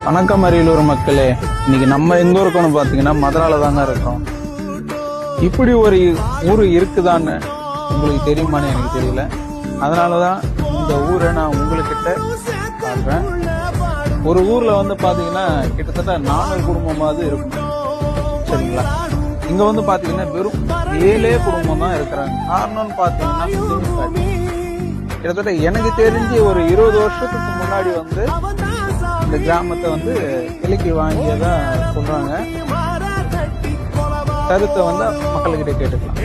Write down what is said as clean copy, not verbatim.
வணக்கம் அரியலூர் மக்களே, இன்னைக்கு நம்ம எங்க இருக்கோம்னு பாத்தீங்கன்னா மதுரால தாங்க இருக்கோம். இப்படி ஒரு ஊர் இருக்குதான்னு உங்களுக்கு தெரியுமான்னு எனக்கு தெரியல. அதனாலதான் இந்த ஊரை நான் உங்ககிட்ட காட்டுறேன். ஒரு ஊர்ல பாத்தீங்கன்னா கிட்டத்தட்ட 400 குடும்பமாவது இருக்கும். சரிங்களா? இங்க பாத்தீங்கன்னா வெறும் 7 குடும்பம் தான் இருக்கிறாங்க. காரணம்னு பாத்தீங்கன்னா கிட்டத்தட்ட எனக்கு தெரிஞ்சு ஒரு 20 வருஷத்துக்கு முன்னாடி இந்த கிராமத்தை விலைக்கு வாங்கியதா சொல்றாங்க. கருத்தை மக்கள்கிட்ட கேட்டுக்கலாம்.